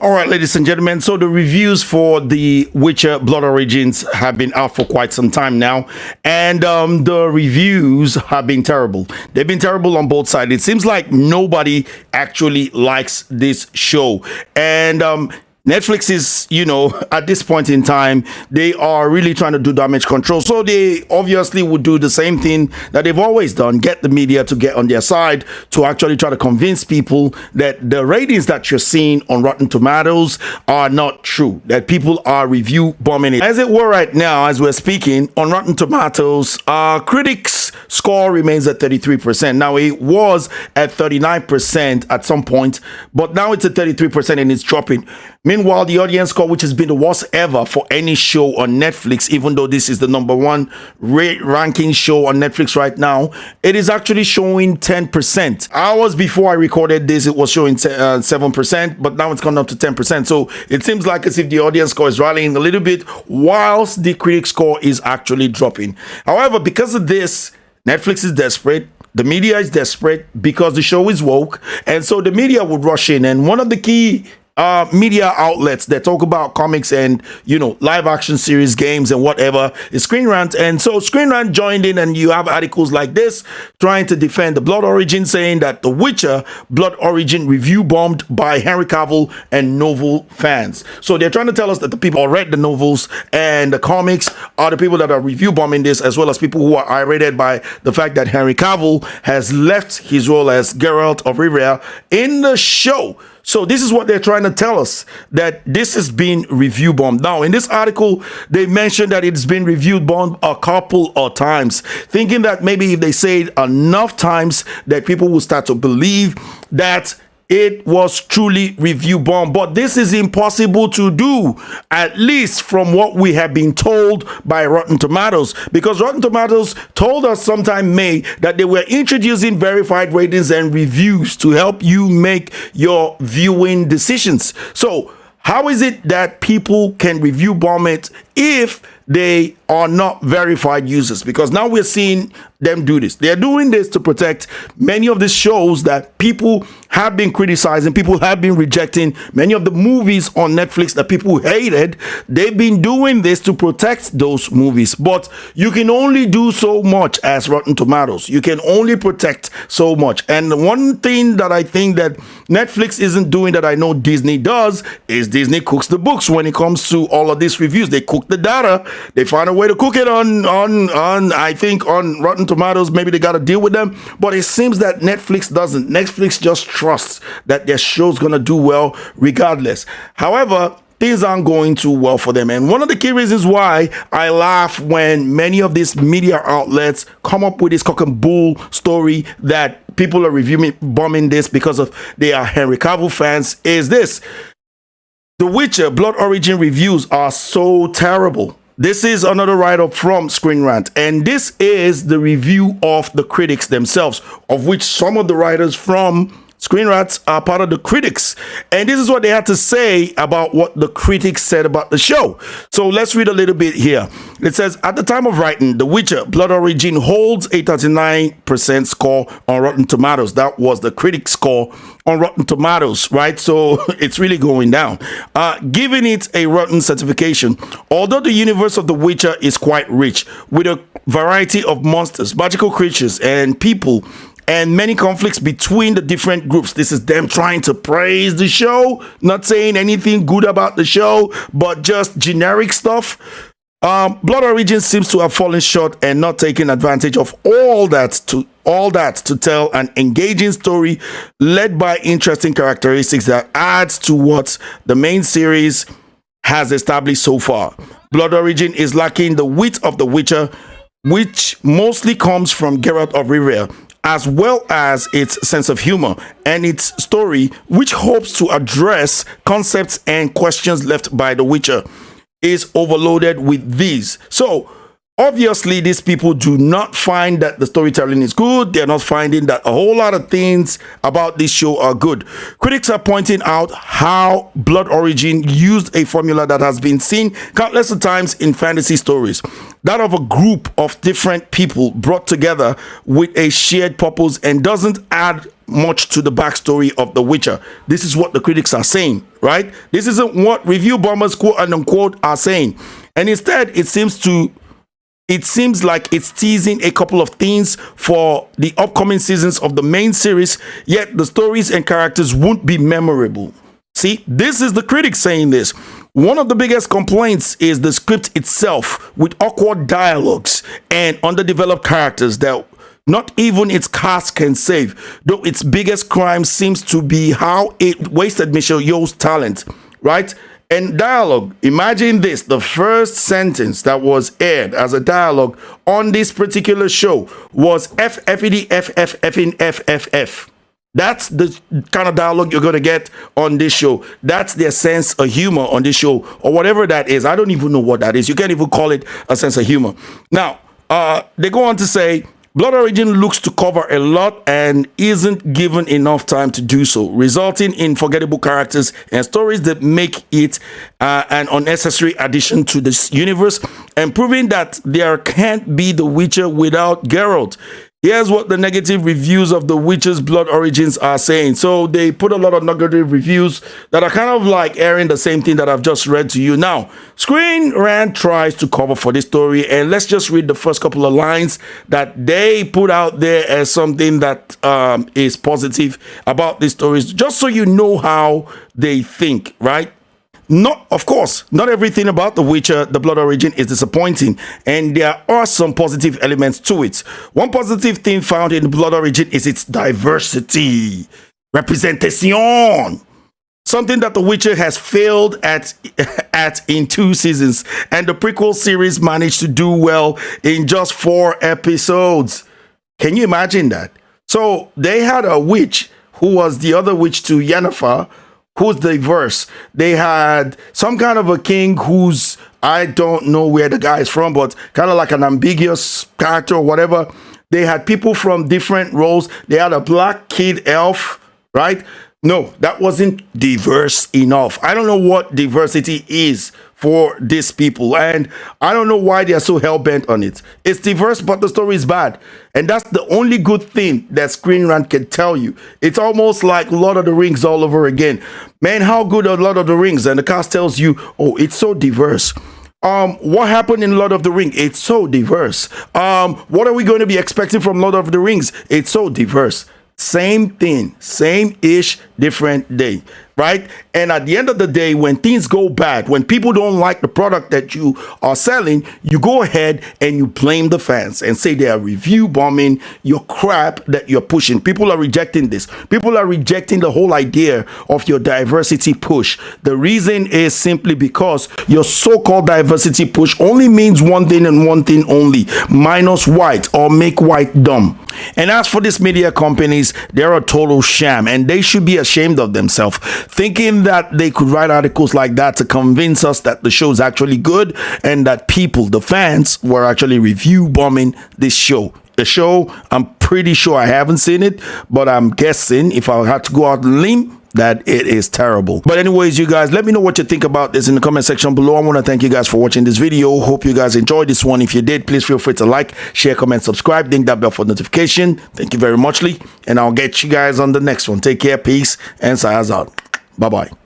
All right, ladies and gentlemen. So the reviews for The Witcher Blood Origins have been out for quite some time now. And the reviews have been terrible. They've been terrible on both sides. It seems like nobody actually likes this show. And Netflix is, at this point in time, they are really trying to do damage control. So they obviously would do the same thing that they've always done, get the media to get on their side to actually try to convince people that the ratings that you're seeing on Rotten Tomatoes are not true, that people are review bombing it. As it were right now, as we're speaking, on Rotten Tomatoes, critics score remains at 33%. Now, it was at 39% at some point, but now it's at 33% and it's dropping. Meanwhile, the audience score, which has been the worst ever for any show on Netflix, even though this is the #1 ranking show on Netflix right now, it is actually showing 10%. Hours before I recorded this, it was showing 7%, but now it's gone up to 10%. So it seems like as if the audience score is rallying a little bit, whilst the critic score is actually dropping. However, because of this, Netflix is desperate. The media is desperate because the show is woke. And so the media would rush in. And one of the key media outlets that talk about comics and live action series, games and whatever is Screen Rant. And so Screen Rant joined in, and you have articles like this trying to defend the Blood Origin, saying that The Witcher Blood Origin review bombed by Henry Cavill and novel fans. So they're trying to tell us that the people who read the novels and the comics are the people that are review bombing this, as well as people who are irritated by the fact that Henry Cavill has left his role as Geralt of Rrvia in the show. So this is what they're trying to tell us, that this has been review bombed. Now, in this article, they mentioned that it's been review bombed a couple of times, thinking that maybe if they say it enough times that people will start to believe that it was truly review bomb. But this is impossible to do, at least from what we have been told by Rotten Tomatoes, because Rotten Tomatoes told us sometime May that they were introducing verified ratings and reviews to help you make your viewing decisions. So how is it that people can review bomb it if they are not verified users? Because now we're seeing them do this. They're doing this to protect many of the shows that people have been criticizing, people have been rejecting. Many of the movies on Netflix that people hated, they've been doing this to protect those movies. But you can only do so much as Rotten Tomatoes. You can only protect so much. And one thing that I think that Netflix isn't doing that I know Disney does is Disney cooks the books when it comes to all of these reviews. They cook the data. They find a way to cook it on I think on Rotten Tomatoes. Maybe they got to deal with them, but it seems that Netflix doesn't. Netflix just trusts that their show's gonna do well regardless. However, things aren't going too well for them. And one of the key reasons why I laugh when many of these media outlets come up with this cock and bull story that people are reviewing bombing this because of they are Henry Cavill fans is this: The Witcher Blood Origin reviews are so terrible. This is another write-up from Screen Rant, and this is the review of the critics themselves, of which some of the writers from Screen Rant are part of the critics. And this is what they had to say about what the critics said about the show. So let's read a little bit here. It says, at the time of writing, The Witcher Blood Origin holds a 39% score on Rotten Tomatoes. That was the critic score on Rotten Tomatoes, right? So it's really going down. Giving it a Rotten certification. Although the universe of The Witcher is quite rich, with a variety of monsters, magical creatures, and people, and many conflicts between the different groups. This is them trying to praise the show, not saying anything good about the show, but just generic stuff. Blood Origin seems to have fallen short and not taken advantage of all that to tell an engaging story led by interesting characteristics that adds to what the main series has established so far. Blood Origin is lacking the wit of The Witcher, which mostly comes from Geralt of Rivia, as well as its sense of humor and its story, which hopes to address concepts and questions left by The Witcher, is overloaded with these. So obviously these people do not find that the storytelling is good. They're not finding that a whole lot of things about this show are good. Critics are pointing out how Blood Origin used a formula that has been seen countless of times in fantasy stories, that of a group of different people brought together with a shared purpose, and doesn't add much to the backstory of The Witcher. This is what the critics are saying, right? This isn't what review bombers, quote and unquote, are saying. And instead, it seems like it's teasing a couple of things for the upcoming seasons of the main series, yet the stories and characters won't be memorable. See, this is the critics saying this. One of the biggest complaints is the script itself, with awkward dialogues and underdeveloped characters that not even its cast can save, though its biggest crime seems to be how it wasted Michelle Yeoh's talent, right? And dialogue, imagine this, the first sentence that was aired as a dialogue on this particular show was F-F-E-D, F-F-F-in, F-F-F. That's the kind of dialogue you're going to get on this show. That's their sense of humor on this show, or whatever that is. I don't even know what that is. You can't even call it a sense of humor. Now, they go on to say, Blood Origin looks to cover a lot and isn't given enough time to do so, resulting in forgettable characters and stories that make it an unnecessary addition to this universe, and proving that there can't be The Witcher without Geralt. Here's what the negative reviews of The Witcher's Blood Origins are saying. So they put a lot of negative reviews that are kind of like airing the same thing that I've just read to you. Now, Screen Rant tries to cover for this story, and let's just read the first couple of lines that they put out there as something that is positive about these stories, just so you know how they think, right? Of course, not everything about The Witcher, The Blood Origin is disappointing, and there are some positive elements to it. One positive thing found in The Blood Origin is its diversity, representation, something that The Witcher has failed at in 2 seasons, and the prequel series managed to do well in just 4 episodes. Can you imagine that? So they had a witch who was the other witch to Yennefer, who's diverse. They had some kind of a king who's, I don't know where the guy is from, but kind of like an ambiguous character or whatever. They had people from different roles. They had a black kid elf, right? No, that wasn't diverse enough. I don't know what diversity is for these people, and I don't know why they are so hell-bent on it. It's diverse, but the story is bad, and that's the only good thing that Screen Rant can tell you. It's almost like Lord of the Rings all over again. Man, how good are Lord of the Rings? And the cast tells you, oh, it's so diverse. What happened in Lord of the Rings? It's so diverse. What are we going to be expecting from Lord of the Rings? It's so diverse. Same thing, same-ish, different day, right? And at the end of the day, when things go bad, when people don't like the product that you are selling, you go ahead and you blame the fans and say they are review bombing your crap that you're pushing. People are rejecting this. People are rejecting the whole idea of your diversity push. The reason is simply because your so-called diversity push only means one thing and one thing only: minus white or make white dumb. And as for these media companies, they're a total sham, and they should be ashamed of themselves, thinking that they could write articles like that to convince us that the show is actually good and that people, the fans, were actually review bombing this show. The show, I'm pretty sure, I haven't seen it, but I'm guessing, if I had to go out on a limb, that it is terrible. But anyways, you guys, let me know what you think about this in the comment section below. I want to thank you guys for watching this video. Hope you guys enjoyed this one. If you did, please feel free to like, share, comment, subscribe, ding that bell for notification. Thank you very much, Lee, and I'll get you guys on the next one. Take care, peace, and Sayaz out. Bye-bye.